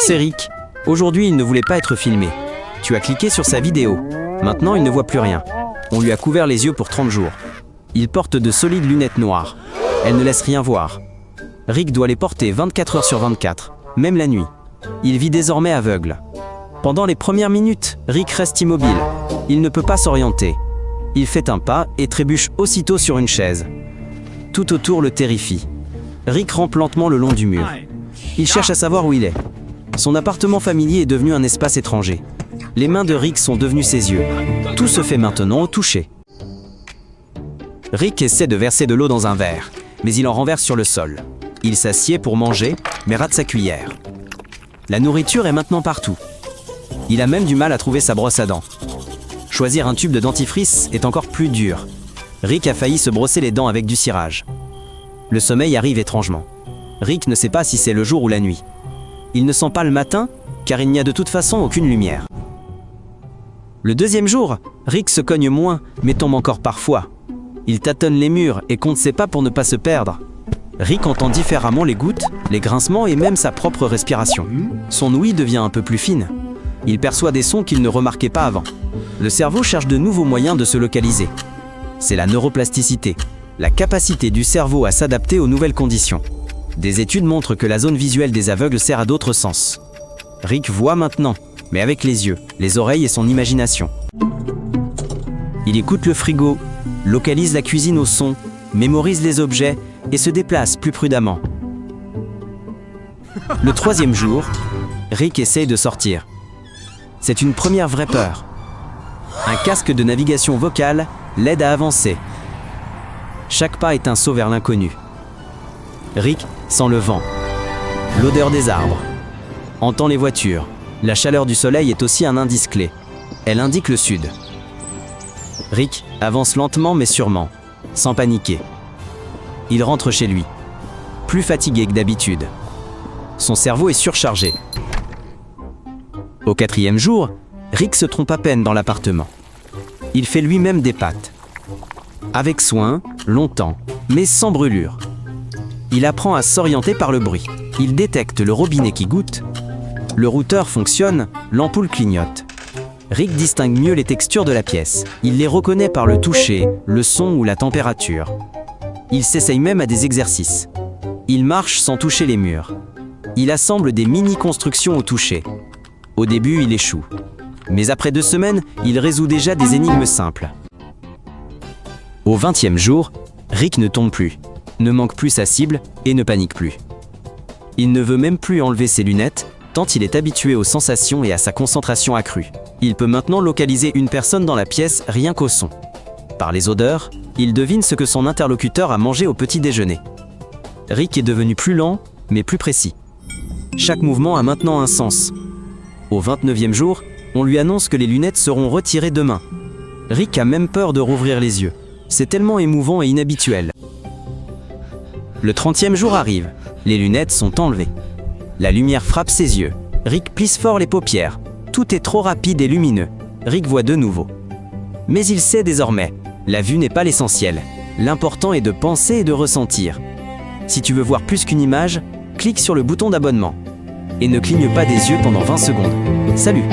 C'est Rick. Aujourd'hui, il ne voulait pas être filmé. Tu as cliqué sur sa vidéo. Maintenant, il ne voit plus rien. On lui a couvert les yeux pour 30 jours. Il porte de solides lunettes noires. Elles ne laissent rien voir. Rick doit les porter 24 heures sur 24, même la nuit. Il vit désormais aveugle. Pendant les premières minutes, Rick reste immobile. Il ne peut pas s'orienter. Il fait un pas et trébuche aussitôt sur une chaise. Tout autour le terrifie. Rick rampe lentement le long du mur. Il cherche à savoir où il est. Son appartement familier est devenu un espace étranger. Les mains de Rick sont devenues ses yeux. Tout se fait maintenant au toucher. Rick essaie de verser de l'eau dans un verre, mais il en renverse sur le sol. Il s'assied pour manger, mais rate sa cuillère. La nourriture est maintenant partout. Il a même du mal à trouver sa brosse à dents. Choisir un tube de dentifrice est encore plus dur. Rick a failli se brosser les dents avec du cirage. Le sommeil arrive étrangement. Rick ne sait pas si c'est le jour ou la nuit. Il ne sent pas le matin, car il n'y a de toute façon aucune lumière. Le deuxième jour, Rick se cogne moins, mais tombe encore parfois. Il tâtonne les murs et compte ses pas pour ne pas se perdre. Rick entend différemment les gouttes, les grincements et même sa propre respiration. Son ouïe devient un peu plus fine. Il perçoit des sons qu'il ne remarquait pas avant. Le cerveau cherche de nouveaux moyens de se localiser. C'est la neuroplasticité, la capacité du cerveau à s'adapter aux nouvelles conditions. Des études montrent que la zone visuelle des aveugles sert à d'autres sens. Rick voit maintenant, mais avec les yeux, les oreilles et son imagination. Il écoute le frigo, localise la cuisine au son, mémorise les objets et se déplace plus prudemment. Le troisième jour, Rick essaye de sortir. C'est une première vraie peur. Un casque de navigation vocale l'aide à avancer. Chaque pas est un saut vers l'inconnu. Rick sent le vent, l'odeur des arbres, entend les voitures. La chaleur du soleil est aussi un indice clé. Elle indique le sud. Rick avance lentement mais sûrement, sans paniquer. Il rentre chez lui, plus fatigué que d'habitude. Son cerveau est surchargé. Au quatrième jour, Rick se trompe à peine dans l'appartement. Il fait lui-même des pâtes. Avec soin, longtemps, mais sans brûlure. Il apprend à s'orienter par le bruit. Il détecte le robinet qui goutte. Le routeur fonctionne, l'ampoule clignote. Rick distingue mieux les textures de la pièce. Il les reconnaît par le toucher, le son ou la température. Il s'essaye même à des exercices. Il marche sans toucher les murs. Il assemble des mini-constructions au toucher. Au début, il échoue. Mais après 2 semaines, il résout déjà des énigmes simples. Au 20e jour, Rick ne tombe plus, ne manque plus sa cible et ne panique plus. Il ne veut même plus enlever ses lunettes, tant il est habitué aux sensations et à sa concentration accrue. Il peut maintenant localiser une personne dans la pièce rien qu'au son. Par les odeurs, il devine ce que son interlocuteur a mangé au petit déjeuner. Rick est devenu plus lent, mais plus précis. Chaque mouvement a maintenant un sens. Au 29e jour, on lui annonce que les lunettes seront retirées demain. Rick a même peur de rouvrir les yeux. C'est tellement émouvant et inhabituel. Le 30e jour arrive. Les lunettes sont enlevées. La lumière frappe ses yeux. Rick plisse fort les paupières. Tout est trop rapide et lumineux. Rick voit de nouveau. Mais il sait désormais, la vue n'est pas l'essentiel. L'important est de penser et de ressentir. Si tu veux voir plus qu'une image, clique sur le bouton d'abonnement. Et ne cligne pas des yeux pendant 20 secondes. Salut!